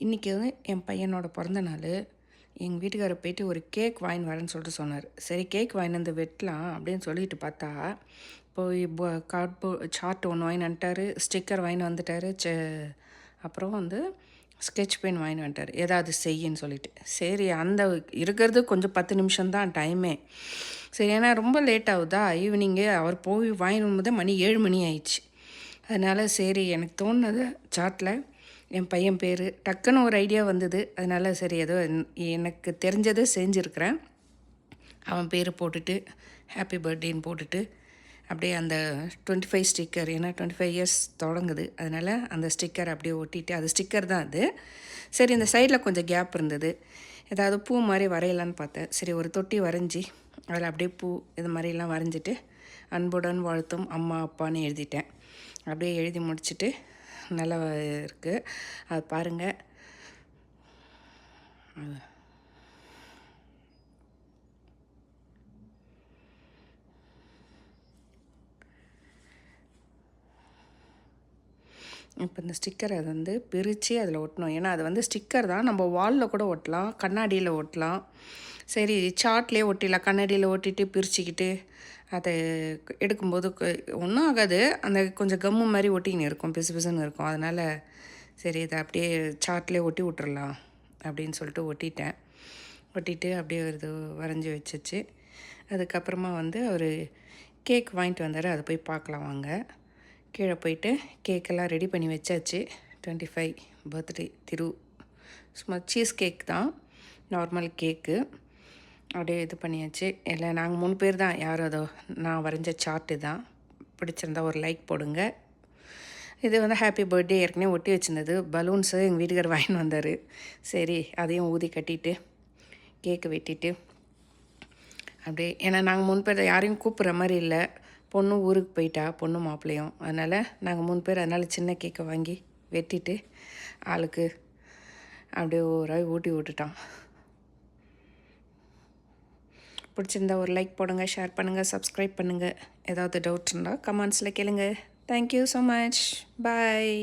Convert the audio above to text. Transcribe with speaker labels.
Speaker 1: இன்றைக்கி வந்து என் பையனோட பிறந்த நாள். எங்கள் வீட்டுக்காரர் போயிட்டு ஒரு கேக் வாங்கின்னு வரேன்னு சொல்லிட்டு சொன்னார். சரி கேக் வாங்கின்னு வந்து வெட்டலாம் அப்படின்னு சொல்லிட்டு பார்த்தா, போய் சார்ட் ஒன்று வாங்கின்னு வந்துட்டார், ஸ்டிக்கர் வாங்கின்னு வந்துட்டார், அப்புறம் வந்து ஸ்கெட்ச் பென் வாங்கின்னு வந்துட்டார், ஏதாவது செய்யின்னு சொல்லிட்டு. சரி அந்த இருக்கிறது கொஞ்சம் 10 நிமிஷம்தான் டைமே. சரி ஏன்னா ரொம்ப லேட் ஆகுதா ஈவினிங்கு, அவர் போய் வாங்கின்னு வரும்போது மணி 7 மணி ஆயிடுச்சு. அதனால் சரி எனக்கு தோணுனது சார்ட்டில் என் பையன் பேர் டக்குன்னு ஒரு ஐடியா வந்தது. அதனால் சரி ஏதோ எனக்கு தெரிஞ்சதை செஞ்சுருக்கிறேன். அவன் பேர் போட்டுட்டு ஹாப்பி பர்த்டேன்னு போட்டுட்டு அப்படியே அந்த 25 ஸ்டிக்கர், ஏன்னா 25 இயர்ஸ் தொடங்குது, அதனால் அந்த ஸ்டிக்கர் அப்படியே ஒட்டிட்டு, அது ஸ்டிக்கர் தான் அது. சரி இந்த சைடில் கொஞ்சம் கேப் இருந்தது, ஏதாவது பூ மாதிரி வரையலான்னு பார்த்தேன். சரி ஒரு தொட்டி வரைஞ்சி அதில் அப்படியே பூ இது மாதிரிலாம் வரைஞ்சிட்டு அன்புடன் வாழ்த்தும் அம்மா அப்பான்னு எழுதிட்டேன். அப்படியே எழுதி முடிச்சுட்டு நல்லா இருக்குது, அது பாருங்கள். இப்போ இந்த ஸ்டிக்கரை வந்து பிரித்து அதில் ஒட்டணும். ஏன்னா அது வந்து ஸ்டிக்கர் தான், நம்ம வாலில் கூட ஒட்டலாம், கண்ணாடியில் ஒட்டலாம். சரி சார்ட்லேயே ஒட்டிடலாம், கண்ணாடியில் ஒட்டிட்டு பிரிச்சுக்கிட்டு அதை எடுக்கும்போது ஒன்றும் ஆகாது. அந்த கொஞ்சம் கம்மு மாதிரி ஒட்டின்னு இருக்கும், பிசு பிசுன்னு இருக்கும். அதனால் சரி இதை அப்படியே சார்ட்லேயே ஒட்டி விட்டுறலாம் அப்படின்னு சொல்லிட்டு ஒட்டிட்டேன். ஒட்டிட்டு அப்படியே இது வரைஞ்சி வச்சிச்சு. அதுக்கப்புறமா வந்து அவர் கேக் வாங்கிட்டு வந்தார், அதை போய் பார்க்கலாம் வாங்க. கீழே போயிட்டு கேக்கெல்லாம் ரெடி பண்ணி வச்சாச்சு. 25 பர்த்டே சும்மா சீஸ் கேக் தான், நார்மல் கேக்கு. அப்படியே இது பண்ணியாச்சு. இல்லை நாங்கள் 3 பேர் தான், யாரும் அதோ நான் வரைஞ்ச சார்ட்டு தான். பிடிச்சிருந்தா ஒரு லைக் போடுங்க. இது வந்து ஹாப்பி பர்த்டே ஏற்கனவே ஒட்டி வச்சுருந்தது. பலூன்ஸு எங்கள் வீட்டுக்காரர் வாங்கின்னு வந்தார். சரி அதையும் ஊதி கட்டிட்டு கேக்கு வெட்டிட்டு அப்படியே, ஏன்னா நாங்கள் 3 பேர் யாரையும் கூப்பிட்ற மாதிரி இல்லை. பொண்ணு ஊருக்கு போயிட்டா, பொண்ணு மாப்பிள்ளையும். அதனால் நாங்கள் 3 பேர், அதனால் சின்ன கேக்கை வாங்கி வெட்டிட்டு ஆளுக்கு அப்படியே ஒரு ஊட்டி விட்டுட்டான். பிடிச்சிருந்தா ஒரு லைக் போடுங்க, ஷேர் பண்ணுங்கள், சப்ஸ்கிரைப் பண்ணுங்கள். ஏதாவது டவுட்ஸ் இருந்தால் கமெண்ட்ஸில் கேளுங்க. Thank you so much. பாய்.